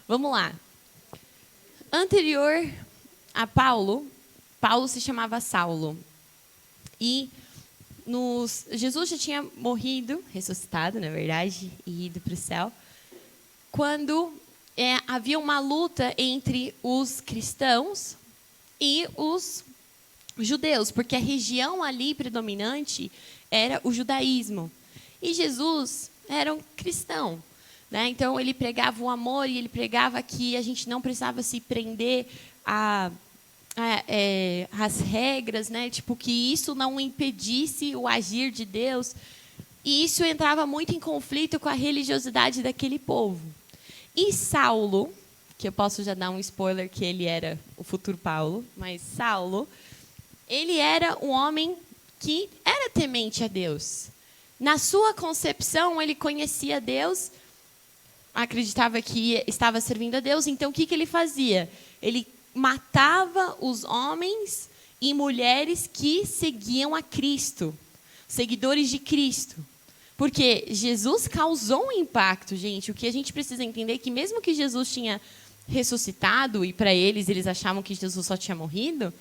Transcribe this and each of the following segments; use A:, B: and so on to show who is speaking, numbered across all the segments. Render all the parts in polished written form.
A: Vamos lá. Anterior a Paulo, Paulo se chamava Saulo. E Jesus já tinha morrido, ressuscitado, na verdade, e ido para o céu, quando havia uma luta entre os cristãos e os judeus, porque a região ali predominante era o judaísmo. E Jesus era um cristão, né? Então, ele pregava o amor e ele pregava que a gente não precisava se prender às regras, né? Tipo, que isso não impedisse o agir de Deus. E isso entrava muito em conflito com a religiosidade daquele povo. E Saulo, que eu posso já dar um spoiler que ele era o futuro Paulo, mas Saulo, ele era um homem que era temente a Deus. Na sua concepção, ele conhecia Deus, acreditava que estava servindo a Deus, então o que ele fazia? Ele matava os homens e mulheres que seguiam a Cristo, seguidores de Cristo. Porque Jesus causou um impacto, gente. O que a gente precisa entender é que mesmo que Jesus tinha ressuscitado, e para eles achavam que Jesus só tinha morrido,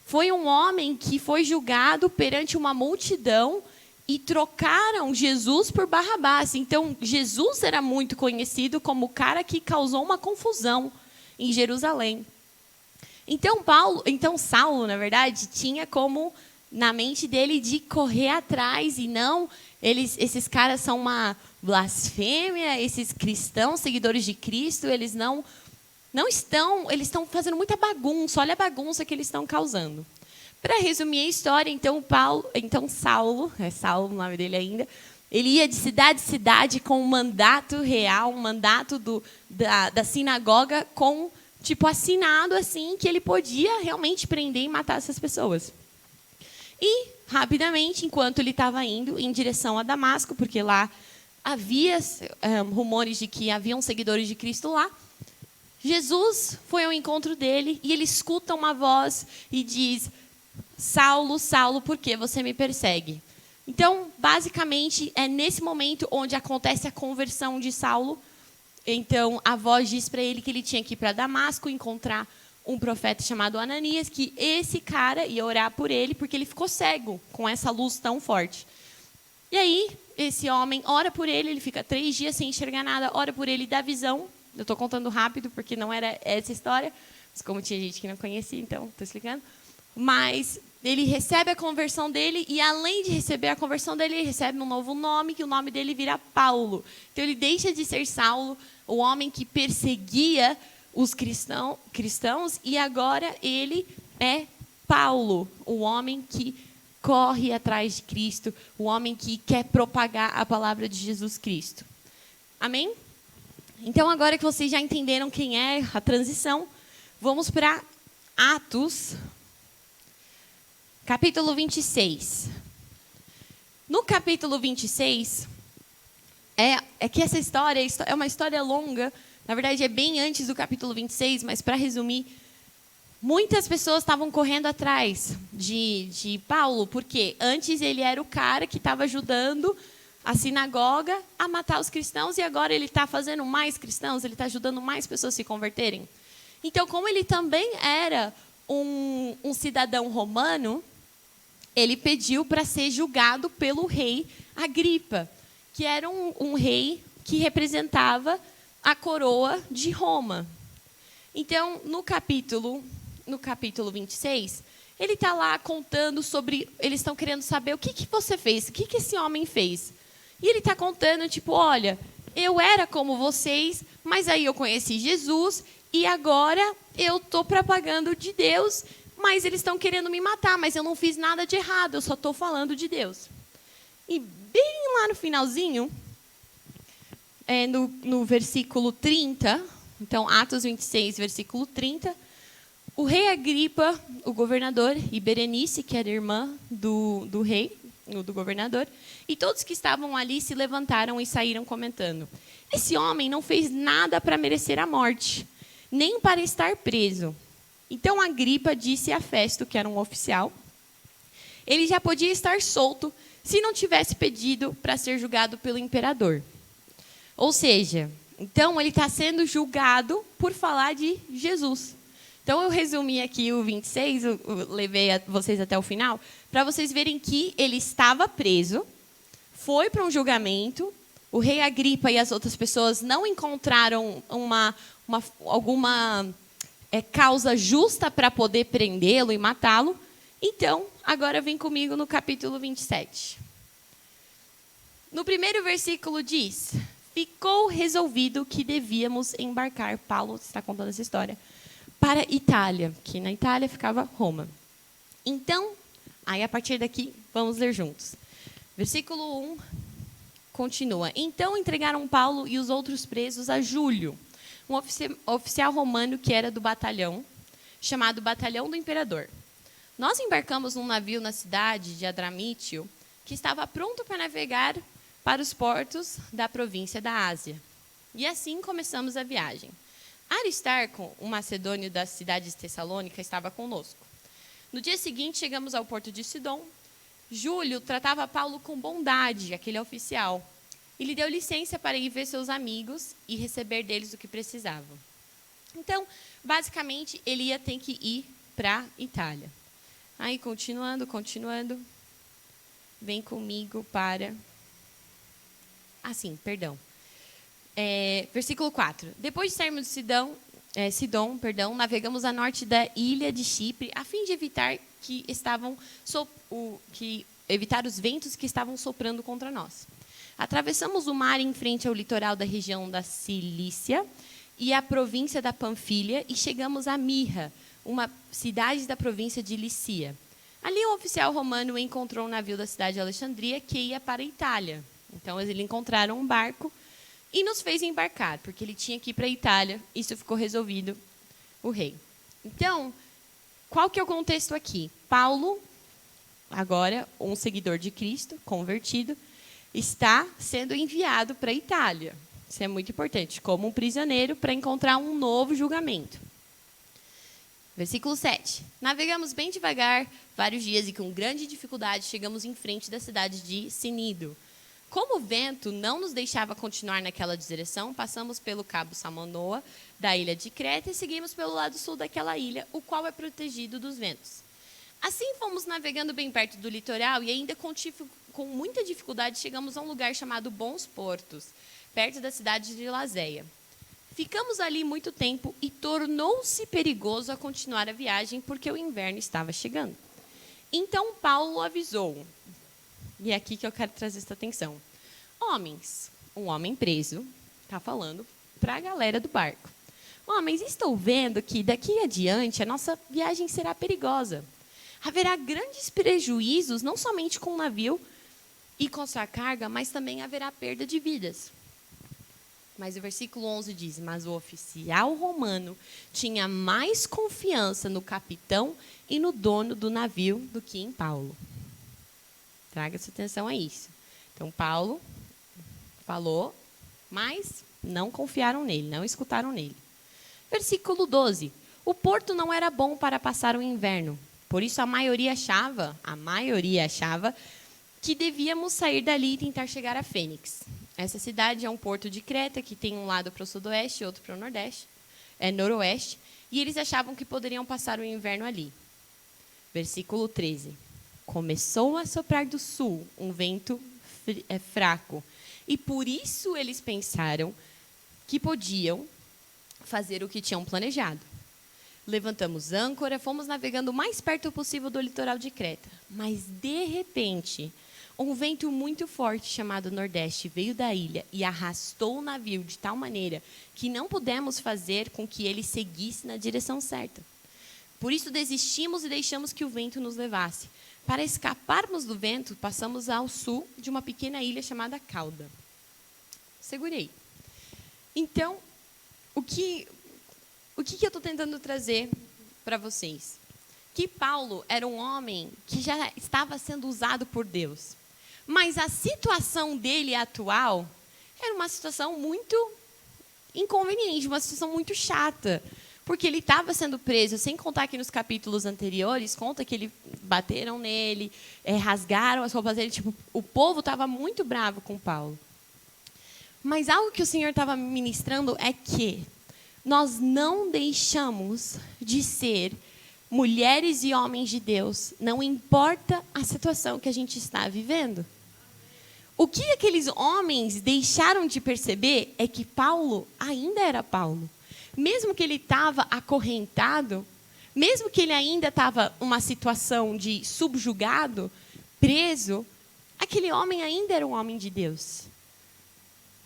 A: foi um homem que foi julgado perante uma multidão e trocaram Jesus por Barrabás. Então, Jesus era muito conhecido como o cara que causou uma confusão em Jerusalém. Então Saulo, na verdade, tinha como na mente dele de correr atrás e não, esses caras são uma blasfêmia, esses cristãos, seguidores de Cristo, eles eles estão fazendo muita bagunça, olha a bagunça que eles estão causando. Para resumir a história, então Saulo, é Saulo o nome dele ainda, ele ia de cidade em cidade com um mandato real, um mandato da sinagoga com tipo assinado assim que ele podia realmente prender e matar essas pessoas. E rapidamente, enquanto ele estava indo em direção a Damasco, porque lá havia rumores de que haviam seguidores de Cristo lá, Jesus foi ao encontro dele e ele escuta uma voz e diz: Saulo, Saulo, por que você me persegue? Então, basicamente, é nesse momento onde acontece a conversão de Saulo. Então, a voz diz para ele que ele tinha que ir para Damasco, encontrar um profeta chamado Ananias, que esse cara ia orar por ele, porque ele ficou cego com essa luz tão forte. E aí, esse homem ora por ele, ele fica 3 dias sem enxergar nada, ora por ele, dá visão. Eu estou contando rápido, porque não era essa história, mas como tinha gente que não conhecia, então estou explicando. Mas ele recebe a conversão dele, e além de receber a conversão dele, ele recebe um novo nome, que o nome dele vira Paulo. Então ele deixa de ser Saulo, o homem que perseguia os cristãos, e agora ele é Paulo, o homem que corre atrás de Cristo, o homem que quer propagar a palavra de Jesus Cristo. Amém? Então, agora que vocês já entenderam quem é a transição, vamos para Atos, capítulo 26. No capítulo 26, é que essa história é uma história longa. Na verdade, é bem antes do capítulo 26, mas para resumir, muitas pessoas estavam correndo atrás de Paulo, porque antes ele era o cara que estava ajudando a sinagoga a matar os cristãos, e agora ele está fazendo mais cristãos, ele está ajudando mais pessoas a se converterem. Então, como ele também era um cidadão romano, ele pediu para ser julgado pelo rei Agripa, que era um rei que representava a coroa de Roma. Então, no capítulo 26, ele está lá contando sobre... Eles estão querendo saber o que você fez, o que esse homem fez. E ele está contando, tipo, olha, eu era como vocês, mas aí eu conheci Jesus e agora eu estou propagando de Deus, mas eles estão querendo me matar, mas eu não fiz nada de errado, eu só estou falando de Deus. E bem lá no finalzinho, no versículo 30, então Atos 26, versículo 30, o rei Agripa, o governador, e Berenice, que era irmã do rei, do governador, e todos que estavam ali se levantaram e saíram comentando: esse homem não fez nada para merecer a morte, nem para estar preso. Então Agripa disse a Festo, que era um oficial, ele já podia estar solto se não tivesse pedido para ser julgado pelo imperador. Ou seja, Então, ele está sendo julgado por falar de Jesus. Então, eu resumi aqui o 26, eu levei vocês até o final, para vocês verem que ele estava preso, foi para um julgamento, o rei Agripa e as outras pessoas não encontraram alguma causa justa para poder prendê-lo e matá-lo. Então, agora vem comigo no capítulo 27. No primeiro versículo diz: ficou resolvido que devíamos embarcar, Paulo está contando essa história, para Itália, que na Itália ficava Roma. Então, aí a partir daqui, vamos ler juntos. Versículo 1 continua. Então entregaram Paulo e os outros presos a Júlio, um oficial romano que era do batalhão, chamado Batalhão do Imperador. Nós embarcamos num navio na cidade de Adramítio, que estava pronto para navegar para os portos da província da Ásia. E assim começamos a viagem. Aristarco, um macedônio da cidade de Tessalônica, estava conosco. No dia seguinte, chegamos ao porto de Sidom. Júlio tratava Paulo com bondade, aquele oficial, e lhe deu licença para ir ver seus amigos e receber deles o que precisavam. Então, basicamente, ele ia ter que ir para a Itália. Aí, continuando, vem comigo para... versículo 4. Depois de sairmos de Sidom, navegamos a norte da ilha de Chipre, a fim de evitar evitar os ventos que estavam soprando contra nós. Atravessamos o mar em frente ao litoral da região da Cilícia e a província da Panfilha e chegamos a Mirra, uma cidade da província de Lícia. Ali um oficial romano encontrou um navio da cidade de Alexandria que ia para a Itália. Então, eles encontraram um barco e nos fez embarcar, porque ele tinha que ir para a Itália. Isso ficou resolvido, o rei. Então, qual que é o contexto aqui? Paulo, agora um seguidor de Cristo, convertido, está sendo enviado para a Itália. Isso é muito importante, como um prisioneiro para encontrar um novo julgamento. Versículo 7. Navegamos bem devagar, vários dias, e com grande dificuldade chegamos em frente da cidade de Cnido. Como o vento não nos deixava continuar naquela direção, passamos pelo cabo Salmanoa, da ilha de Creta, e seguimos pelo lado sul daquela ilha, o qual é protegido dos ventos. Assim fomos navegando bem perto do litoral e ainda com muita dificuldade chegamos a um lugar chamado Bons Portos, perto da cidade de Lazéia. Ficamos ali muito tempo e tornou-se perigoso a continuar a viagem porque o inverno estava chegando. Então Paulo avisou, e é aqui que eu quero trazer essa atenção. Homens, um homem preso, está falando para a galera do barco. Homens, estou vendo que daqui adiante a nossa viagem será perigosa. Haverá grandes prejuízos, não somente com o navio e com sua carga, mas também haverá perda de vidas. Mas o versículo 11 diz: mas o oficial romano tinha mais confiança no capitão e no dono do navio do que em Paulo. Traga sua atenção a isso. Então, Paulo falou, mas não confiaram nele, não escutaram nele. Versículo 12. O porto não era bom para passar o inverno. Por isso, a maioria achava que devíamos sair dali e tentar chegar a Fênix. Essa cidade é um porto de Creta, que tem um lado para o sudoeste e outro para o noroeste, e eles achavam que poderiam passar o inverno ali. Versículo 13. Começou a soprar do sul um vento fraco, e por isso eles pensaram que podiam fazer o que tinham planejado. Levantamos âncora, fomos navegando o mais perto possível do litoral de Creta, mas de repente um vento muito forte chamado Nordeste veio da ilha e arrastou o navio de tal maneira que não pudemos fazer com que ele seguisse na direção certa. Por isso desistimos e deixamos que o vento nos levasse. Para escaparmos do vento, passamos ao sul de uma pequena ilha chamada Cauda. Segurei. Então, o que eu estou tentando trazer para vocês? Que Paulo era um homem que já estava sendo usado por Deus. Mas a situação dele atual era uma situação muito inconveniente, uma situação muito chata. Porque ele estava sendo preso, sem contar que nos capítulos anteriores, conta que bateram nele, rasgaram as roupas dele. Tipo, o povo estava muito bravo com Paulo. Mas algo que o Senhor estava me ministrando é que nós não deixamos de ser mulheres e homens de Deus, não importa a situação que a gente está vivendo. O que aqueles homens deixaram de perceber é que Paulo ainda era Paulo. Mesmo que ele estava acorrentado, mesmo que ele ainda estava numa situação de subjugado, preso, aquele homem ainda era um homem de Deus.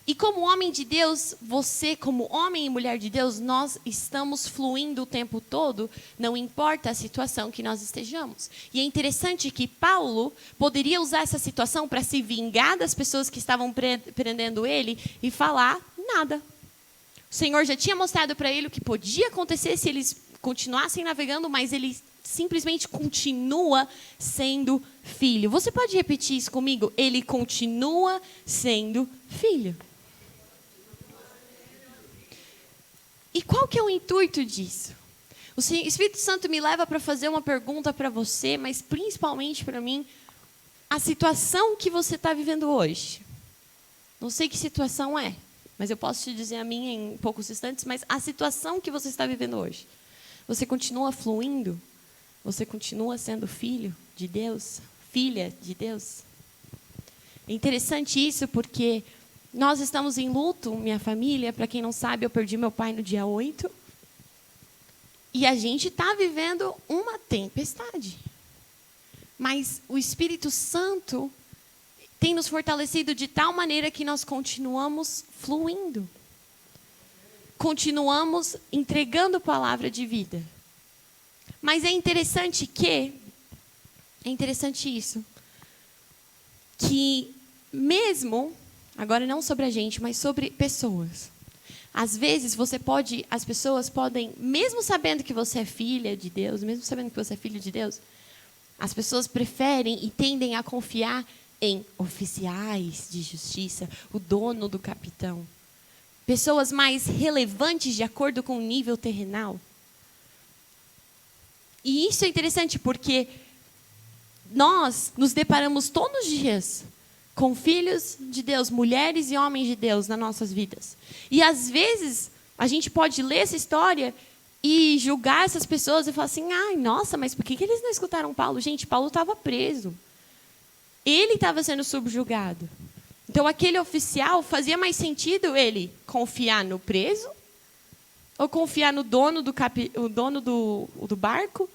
A: E como homem de Deus, você como homem e mulher de Deus, nós estamos fluindo o tempo todo, não importa a situação que nós estejamos. E é interessante que Paulo poderia usar essa situação para se vingar das pessoas que estavam prendendo ele e falar nada. O Senhor já tinha mostrado para ele o que podia acontecer se eles continuassem navegando, mas ele simplesmente continua sendo filho. Você pode repetir isso comigo? Ele continua sendo filho. E qual que é o intuito disso? O Espírito Santo me leva para fazer uma pergunta para você, mas principalmente para mim, a situação que você está vivendo hoje. Não sei que situação é, mas eu posso te dizer a minha em poucos instantes, mas a situação que você está vivendo hoje. Você continua fluindo? Você continua sendo filho de Deus? Filha de Deus? É interessante isso porque nós estamos em luto, minha família. Para quem não sabe, eu perdi meu pai no dia 8. E a gente está vivendo uma tempestade. Mas o Espírito Santo tem nos fortalecido de tal maneira que nós continuamos fluindo. Continuamos entregando palavra de vida. Mas é interessante isso, que mesmo, agora não sobre a gente, mas sobre pessoas. Às vezes as pessoas podem, mesmo sabendo que você é filha de Deus, mesmo sabendo que você é filho de Deus, as pessoas preferem e tendem a confiar em oficiais de justiça, o dono do capitão. Pessoas mais relevantes de acordo com o nível terrenal. E isso é interessante porque nós nos deparamos todos os dias com filhos de Deus, mulheres e homens de Deus nas nossas vidas. E às vezes a gente pode ler essa história e julgar essas pessoas e falar assim, ai, nossa, mas por que eles não escutaram Paulo? Gente, Paulo estava preso. Ele estava sendo subjugado. Então aquele oficial fazia mais sentido ele confiar no preso ou confiar no dono do barco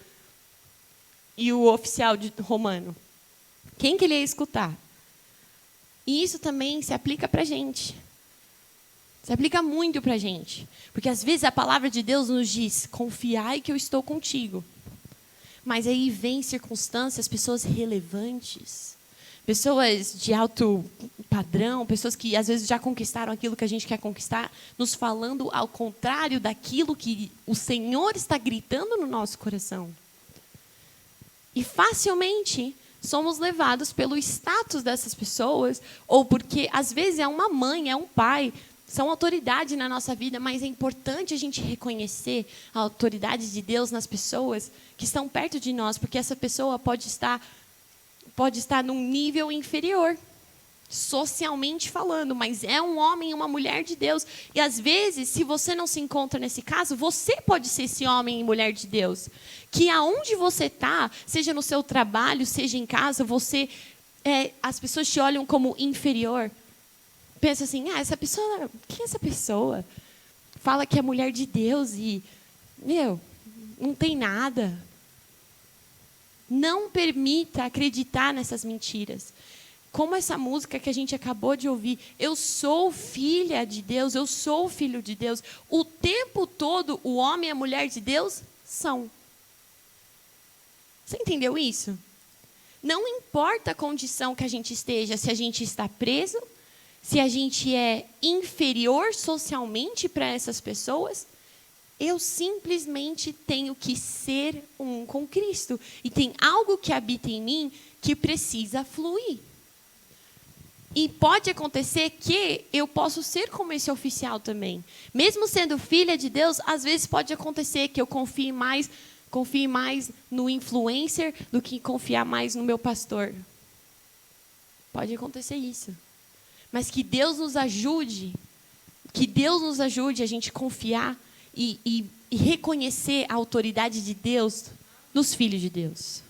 A: e o oficial romano? Quem que ele ia escutar? E isso também se aplica para a gente. Se aplica muito para a gente. Porque às vezes a palavra de Deus nos diz, confiai que eu estou contigo. Mas aí vem circunstâncias, pessoas relevantes, pessoas de alto padrão, pessoas que às vezes já conquistaram aquilo que a gente quer conquistar, nos falando ao contrário daquilo que o Senhor está gritando no nosso coração. E facilmente somos levados pelo status dessas pessoas, ou porque às vezes é uma mãe, é um pai, são autoridade na nossa vida, mas é importante a gente reconhecer a autoridade de Deus nas pessoas que estão perto de nós, porque essa pessoa pode estar num nível inferior, socialmente falando, mas é um homem e uma mulher de Deus. E às vezes, se você não se encontra nesse caso, você pode ser esse homem e mulher de Deus. Que aonde você está, seja no seu trabalho, seja em casa, as pessoas te olham como inferior. Pensa assim, essa pessoa, quem é essa pessoa? Fala que é mulher de Deus e, não tem nada. Não permita acreditar nessas mentiras. Como essa música que a gente acabou de ouvir. Eu sou filha de Deus, eu sou filho de Deus. O tempo todo, o homem e a mulher de Deus são. Você entendeu isso? Não importa a condição que a gente esteja, se a gente está preso, se a gente é inferior socialmente para essas pessoas, eu simplesmente tenho que ser um com Cristo. E tem algo que habita em mim que precisa fluir. E pode acontecer que eu posso ser como esse oficial também. Mesmo sendo filha de Deus, às vezes pode acontecer que eu confie mais no influencer do que confiar mais no meu pastor. Pode acontecer isso. Mas que Deus nos ajude a gente confiar e reconhecer a autoridade de Deus nos filhos de Deus.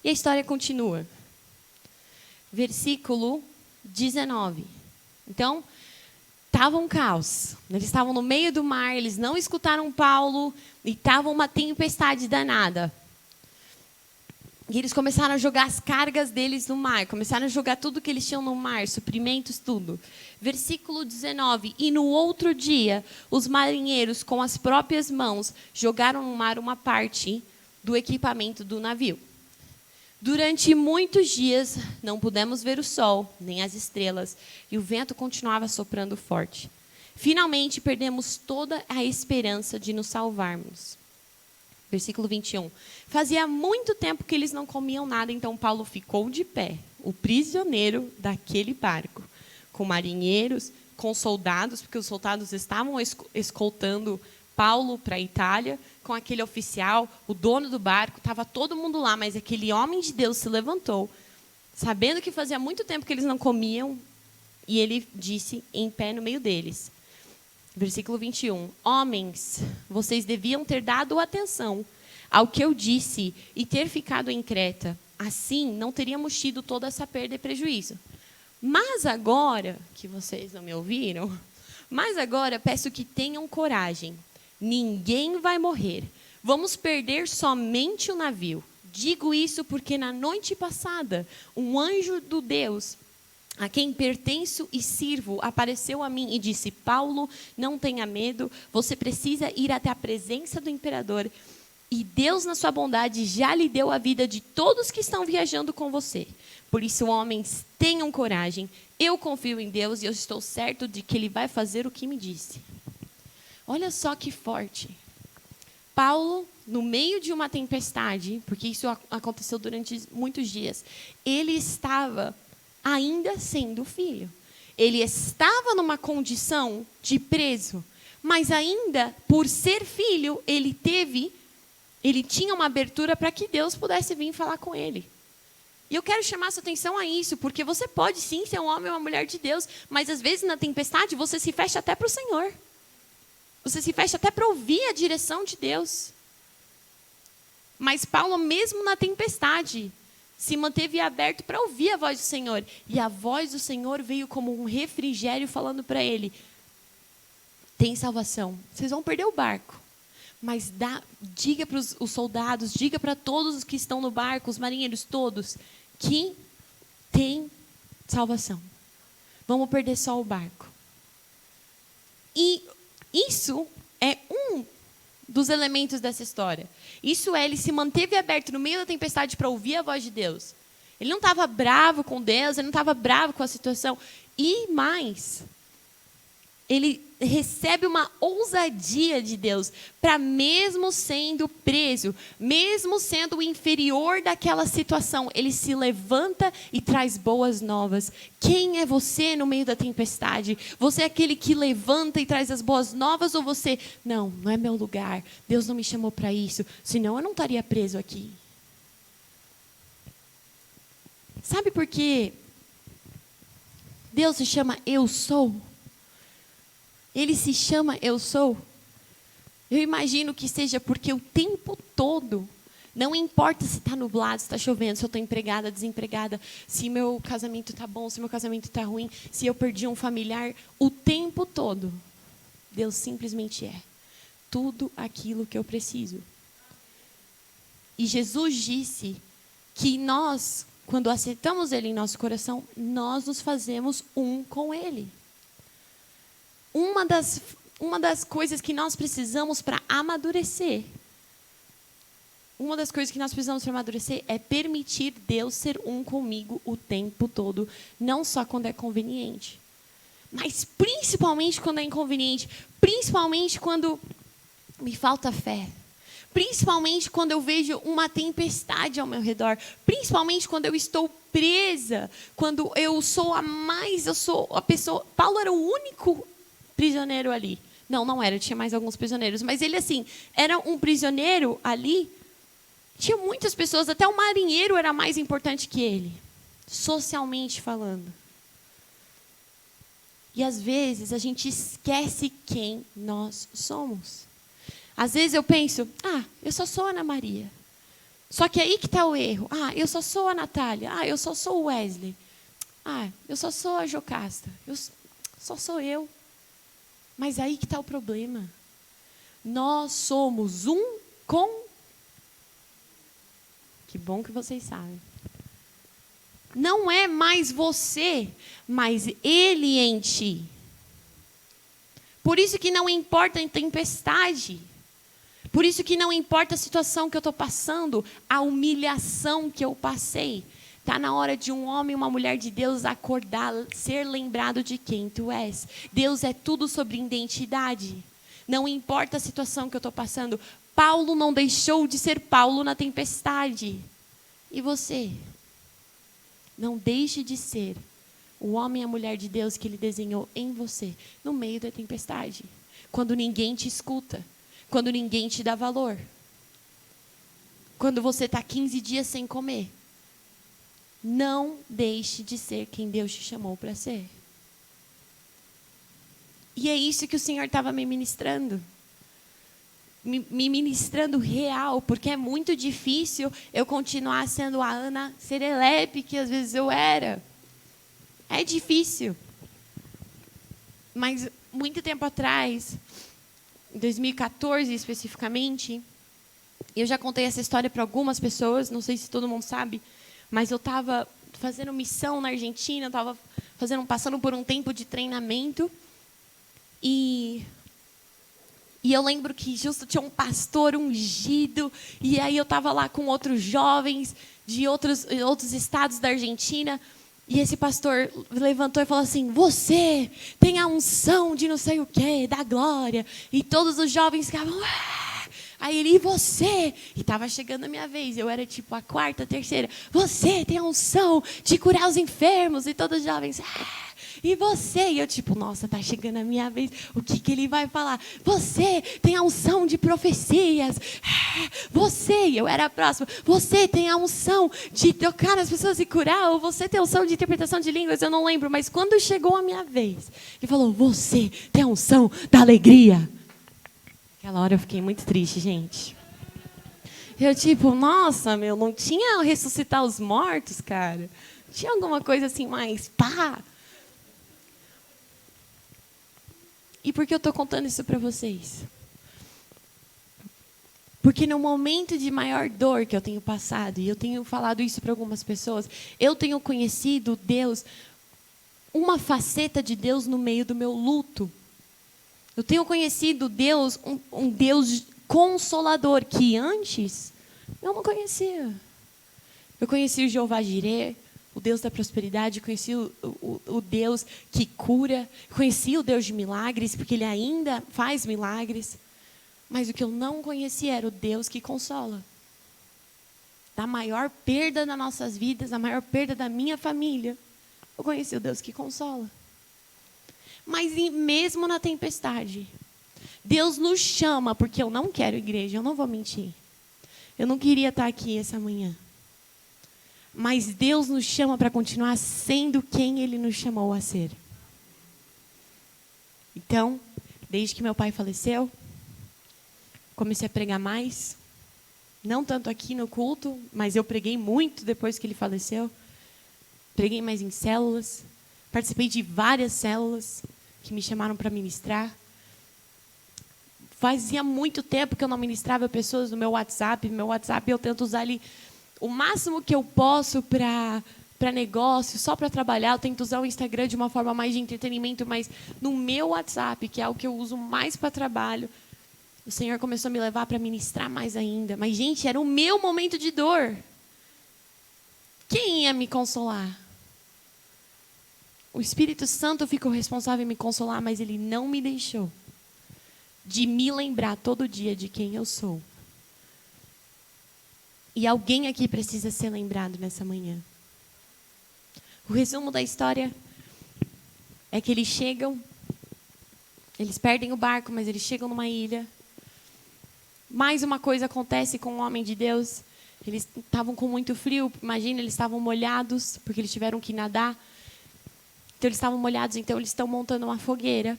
A: E a história continua. Versículo 19. Então, estava um caos. Eles estavam no meio do mar, eles não escutaram Paulo e estava uma tempestade danada. E eles começaram a jogar as cargas deles no mar, começaram a jogar tudo que eles tinham no mar, suprimentos, tudo. Versículo 19. E no outro dia, os marinheiros, com as próprias mãos, jogaram no mar uma parte do equipamento do navio. Durante muitos dias, não pudemos ver o sol, nem as estrelas, e o vento continuava soprando forte. Finalmente, perdemos toda a esperança de nos salvarmos. Versículo 21. Fazia muito tempo que eles não comiam nada, então Paulo ficou de pé, o prisioneiro daquele barco, com marinheiros, com soldados, porque os soldados estavam escoltando Paulo para a Itália, com aquele oficial, o dono do barco, estava todo mundo lá, mas aquele homem de Deus se levantou, sabendo que fazia muito tempo que eles não comiam, e ele disse em pé no meio deles. Versículo 21. Homens, vocês deviam ter dado atenção ao que eu disse e ter ficado em Creta. Assim, não teríamos tido toda essa perda e prejuízo. Mas agora, que vocês não me ouviram, mas agora peço que tenham coragem. Ninguém vai morrer. Vamos perder somente o navio. Digo isso porque na noite passada, um anjo do Deus a quem pertenço e sirvo, apareceu a mim e disse: Paulo, não tenha medo, você precisa ir até a presença do imperador. E Deus, na sua bondade, já lhe deu a vida de todos que estão viajando com você. Por isso, homens, tenham coragem. Eu confio em Deus e eu estou certo de que Ele vai fazer o que me disse. Olha só que forte. Paulo, no meio de uma tempestade, porque isso aconteceu durante muitos dias, ele estava ainda sendo filho. Ele estava numa condição de preso, mas ainda, por ser filho, ele tinha uma abertura para que Deus pudesse vir falar com ele. E eu quero chamar sua atenção a isso, porque você pode sim ser um homem ou uma mulher de Deus, mas às vezes na tempestade você se fecha até para o Senhor. Você se fecha até para ouvir a direção de Deus. Mas Paulo, mesmo na tempestade, se manteve aberto para ouvir a voz do Senhor. E a voz do Senhor veio como um refrigério falando para ele: tem salvação. Vocês vão perder o barco. Mas diga para os soldados, diga para todos os que estão no barco, os marinheiros todos, que tem salvação. Vamos perder só o barco. E isso é um dos elementos dessa história. Isso é, ele se manteve aberto no meio da tempestade para ouvir a voz de Deus. Ele não estava bravo com Deus, ele não estava bravo com a situação. E mais, ele recebe uma ousadia de Deus para, mesmo sendo preso, mesmo sendo o inferior daquela situação, ele se levanta e traz boas novas. Quem é você no meio da tempestade? Você é aquele que levanta e traz as boas novas, ou você, não é meu lugar, Deus não me chamou para isso, senão eu não estaria preso aqui. Sabe por quê? Deus se chama Eu Sou. Ele se chama Eu Sou. Eu imagino que seja porque o tempo todo, não importa se está nublado, se está chovendo, se eu estou empregada, desempregada, se meu casamento está bom, se meu casamento está ruim, se eu perdi um familiar, o tempo todo, Deus simplesmente é tudo aquilo que eu preciso. E Jesus disse que nós, quando aceitamos Ele em nosso coração, nós nos fazemos um com Ele. Uma das coisas que nós precisamos para amadurecer, é permitir Deus ser um comigo o tempo todo, não só quando é conveniente, mas principalmente quando é inconveniente, principalmente quando me falta fé, principalmente quando eu vejo uma tempestade ao meu redor, principalmente quando eu estou presa, quando eu sou a pessoa. Paulo era o único prisioneiro ali. Não era, tinha mais alguns prisioneiros, mas ele assim, era um prisioneiro ali, tinha muitas pessoas, até o marinheiro era mais importante que ele, socialmente falando. E às vezes a gente esquece quem nós somos. Às vezes eu penso, eu só sou a Ana Maria. Só que aí que está o erro. Eu só sou a Natália. Eu só sou o Wesley. Eu só sou a Jocasta. Só sou eu. Mas aí que está o problema. Nós somos um com... Que bom que vocês sabem. Não é mais você, mas Ele em ti. Por isso que não importa a tempestade. Por isso que não importa a situação que eu estou passando, a humilhação que eu passei. Está na hora de um homem e uma mulher de Deus acordar, ser lembrado de quem tu és. Deus é tudo sobre identidade. Não importa a situação que eu estou passando. Paulo não deixou de ser Paulo na tempestade. E você? Não deixe de ser o homem e a mulher de Deus que Ele desenhou em você, no meio da tempestade. Quando ninguém te escuta. Quando ninguém te dá valor. Quando você está 15 dias sem comer. Não deixe de ser quem Deus te chamou para ser. E é isso que o Senhor estava me ministrando. Me ministrando real, porque é muito difícil eu continuar sendo a Ana serelepe que às vezes eu era. É difícil. Mas muito tempo atrás, em 2014 especificamente, eu já contei essa história para algumas pessoas, não sei se todo mundo sabe, mas eu estava fazendo missão na Argentina, estava passando por um tempo de treinamento, e eu lembro que justo tinha um pastor ungido, e aí eu estava lá com outros jovens de outros estados da Argentina, e esse pastor levantou e falou assim, você tem a unção de não sei o quê, da glória, e todos os jovens ficavam, aí ele, e você? E estava chegando a minha vez, eu era tipo a quarta, terceira, você tem a unção de curar os enfermos, e todos os jovens, e você? E eu tipo, nossa, tá chegando a minha vez, o que ele vai falar? Você tem a unção de profecias, você, e eu era a próxima, você tem a unção de tocar nas pessoas e curar, ou você tem a unção de interpretação de línguas, eu não lembro, mas quando chegou a minha vez, ele falou, você tem a unção da alegria. Aquela hora eu fiquei muito triste, gente. Eu tipo, nossa, não tinha ressuscitar os mortos, cara? Tinha alguma coisa assim mais pá? E por que eu estou contando isso para vocês? Porque no momento de maior dor que eu tenho passado, e eu tenho falado isso para algumas pessoas, eu tenho conhecido Deus, uma faceta de Deus no meio do meu luto. Eu tenho conhecido Deus, um Deus consolador, que antes eu não conhecia. Eu conheci o Jeová Jireh, o Deus da prosperidade, conheci o Deus que cura, conheci o Deus de milagres, porque Ele ainda faz milagres. Mas o que eu não conhecia era o Deus que consola. Da maior perda nas nossas vidas, a maior perda da minha família, eu conheci o Deus que consola. Mas mesmo na tempestade, Deus nos chama, porque eu não quero igreja, eu não vou mentir. Eu não queria estar aqui essa manhã. Mas Deus nos chama para continuar sendo quem Ele nos chamou a ser. Então, desde que meu pai faleceu, comecei a pregar mais. Não tanto aqui no culto, mas eu preguei muito depois que ele faleceu. Preguei mais em células. Participei de várias células que me chamaram para ministrar. Fazia muito tempo que eu não ministrava pessoas no meu WhatsApp. Meu WhatsApp eu tento usar ali o máximo que eu posso para negócio, só para trabalhar. Eu tento usar o Instagram de uma forma mais de entretenimento, mas no meu WhatsApp, que é o que eu uso mais para trabalho, o Senhor começou a me levar para ministrar mais ainda. Mas, gente, era o meu momento de dor. Quem ia me consolar? O Espírito Santo ficou responsável em me consolar, mas Ele não me deixou de me lembrar todo dia de quem eu sou. E alguém aqui precisa ser lembrado nessa manhã. O resumo da história é que eles chegam, eles perdem o barco, mas eles chegam numa ilha. Mais uma coisa acontece com o homem de Deus. Eles estavam com muito frio, imagina, eles estavam molhados, porque eles tiveram que nadar. Então eles estavam molhados, então eles estão montando uma fogueira.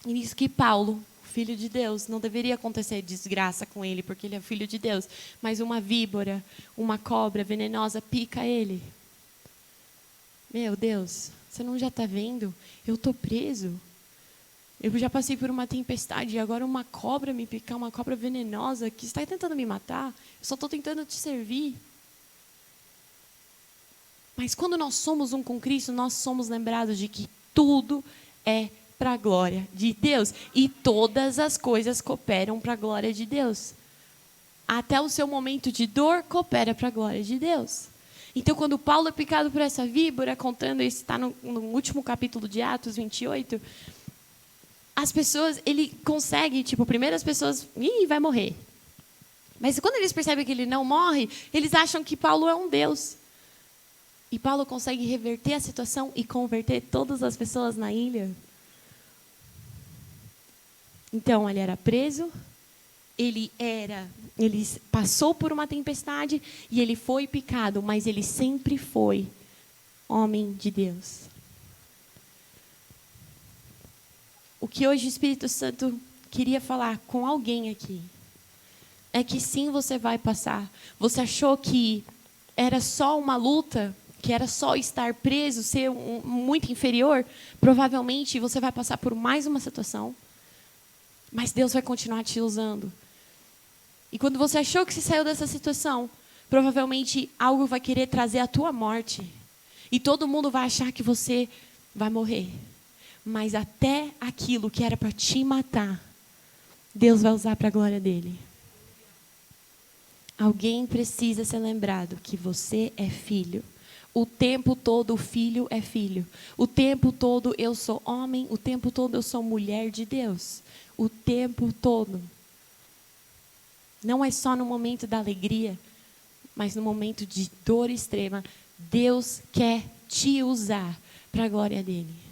A: E isso que Paulo, filho de Deus, não deveria acontecer desgraça com ele, porque ele é filho de Deus. Mas uma víbora, uma cobra venenosa pica ele. Meu Deus, você não já está vendo? Eu estou preso. Eu já passei por uma tempestade e agora uma cobra me picar, uma cobra venenosa que está tentando me matar. Eu só estou tentando te servir. Mas quando nós somos um com Cristo, nós somos lembrados de que tudo é para a glória de Deus. E todas as coisas cooperam para a glória de Deus. Até o seu momento de dor coopera para a glória de Deus. Então, quando Paulo é picado por essa víbora, contando isso, está no último capítulo de Atos 28, as pessoas, ele consegue, primeiro as pessoas, vai morrer. Mas quando eles percebem que ele não morre, eles acham que Paulo é um Deus. E Paulo consegue reverter a situação e converter todas as pessoas na ilha. Então, ele era preso, ele passou por uma tempestade e ele foi picado, mas ele sempre foi homem de Deus. O que hoje o Espírito Santo queria falar com alguém aqui é que sim, você vai passar. Você achou que era só uma luta, que era só estar preso, ser muito inferior? Provavelmente você vai passar por mais uma situação, mas Deus vai continuar te usando. E quando você achou que se saiu dessa situação, provavelmente algo vai querer trazer a tua morte. E todo mundo vai achar que você vai morrer. Mas até aquilo que era para te matar, Deus vai usar para a glória dele. Alguém precisa ser lembrado que você é filho. O tempo todo o filho é filho. O tempo todo eu sou homem. O tempo todo eu sou mulher de Deus. O tempo todo. Não é só no momento da alegria, mas no momento de dor extrema. Deus quer te usar para a glória dele.